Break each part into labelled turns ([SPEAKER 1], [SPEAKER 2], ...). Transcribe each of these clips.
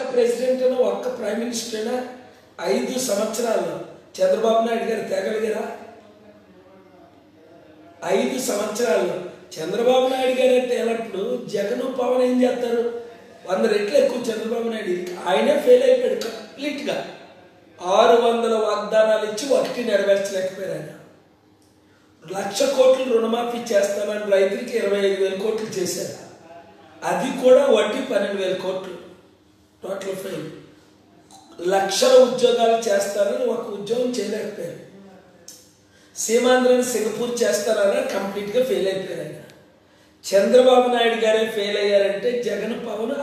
[SPEAKER 1] President ఒక్క prime minister 5 సంవత్సరాల్లో చంద్రబాబు నాయుడు గారు తేగలిగారా? 5 సంవత్సరాల్లో చంద్రబాబు నాయుడు గారు తేలప్పుడు జగన్ పవన్ ఏం చేస్తారు? 100 రెట్లు ఎక్కువ చంద్రబాబు నాయుడు. ఆయనే ఫెయిల్ అయిపోయాడు కంప్లీట్గా. 600 వాగ్దానాలు ఇచ్చి ఒకటి నెరవేర్చలేకపోయారు. ఆయన 1,00,000 కోట్లు రుణమాఫీ చేస్తామని రైతులకి 25,000 కోట్లు చేశారు. అది కూడా వడ్డీ 12,000 కోట్లు. Total fail. 1,00,000 ఉద్యోగాలు చేస్తారని ఒక ఉద్యోగం చేయలేకపోయారు. సీమాంధ్రని సింగపూర్ చేస్తారని కంప్లీట్గా ఫెయిల్ అయిపోయారు. ఆయన చంద్రబాబు నాయుడు గారే ఫెయిల్ అయ్యారంటే జగన్ పవన్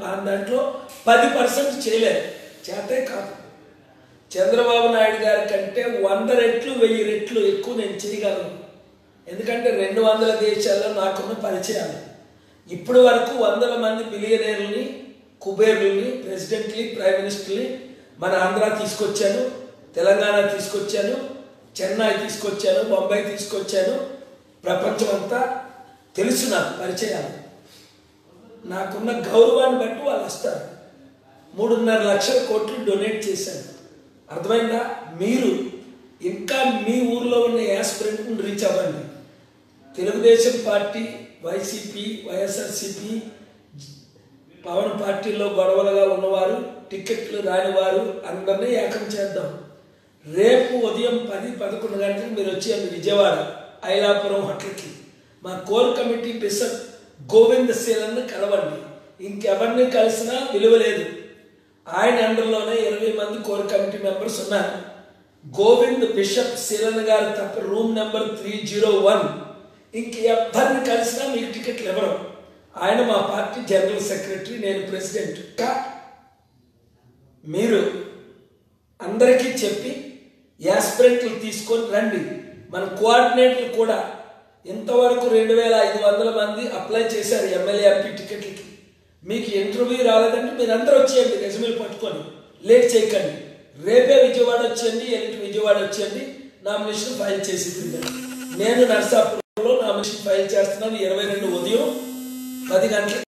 [SPEAKER 1] ఆ దాంట్లో 10% చేయలేరు. చేతే కాదు. చంద్రబాబు నాయుడు గారి కంటే 100 రెట్లు 1000 రెట్లు ఎక్కువ నేను చేయగలను. ఎందుకంటే 200 దేశాల్లో నాకున్న పరిచయాలు. ఇప్పటి వరకు 100 మంది బిలియనీర్లని, కుబేర్లని, ప్రెసిడెంట్ని, ప్రైమ్ మినిస్టర్ని మన ఆంధ్ర తీసుకొచ్చాను, తెలంగాణ తీసుకొచ్చాను, చెన్నై తీసుకొచ్చాను, బొంబాయి తీసుకొచ్చాను. ప్రపంచం అంతా తెలుసు నాకు పరిచయాలు. నాకున్న గౌరవాన్ని బట్టి వాళ్ళు వస్తారు. 3.5 లక్షల కోట్లు డొనేట్ చేశాను. అర్థమైందా? మీరు ఇంకా మీ ఊర్లో ఉన్న యాస్పిరెంట్ని రీచ్ అవ్వండి. తెలుగుదేశం పార్టీ, వైసీపీ, వైఎస్ఆర్సీపీ, పవన్ పార్టీలో గొడవలుగా ఉన్నవారు, టికెట్లు రానివారు అందరినీ ఏకం చేద్దాం. రేపు ఉదయం 10-11 గంటలకు మీరు వచ్చేయండి విజయవాడ ఐలాపురం హోటల్కి. మా కోర్ కమిటీ బిషప్ గోవింద్ శీలన్ని కలవండి. ఇంకెవరిని కలిసినా విలువ లేదు. ఆయన అండర్లోనే 20 మంది కోర్ కమిటీ మెంబర్స్ ఉన్నారు. గోవింద్ బిషప్ శీలన్ గారు తప్ప రూమ్ నెంబర్ 301 ఇంకెవరిని కలిసినా మీకు టికెట్లు ఇవ్వరు. ఆయన మా పార్టీ జనరల్ సెక్రటరీ, నేను ప్రెసిడెంట్. మీరు అందరికీ చెప్పి యాస్పిరెంట్లు తీసుకొని రండి. మన కోఆర్డినేటర్లు కూడా ఇంతవరకు 2,500 మంది అప్లై చేశారు ఎమ్మెల్యే, ఎంపీ టికెట్లకి. మీకు ఇంటర్వ్యూ రాలేదంటే మీరు అందరూ వచ్చేయండి రెజ్యూమేలు పట్టుకొని. లేట్ చేయకండి. రేపే విజయవాడ వచ్చేయండి, ఎల్లుండి విజయవాడ వచ్చేయండి. నామినేషన్ ఫైల్ చేసి నేను నర్సాపురంలో నామినేషన్ ఫైల్ చేస్తున్నాను. 22 ఉదయం 10 గంటలకు.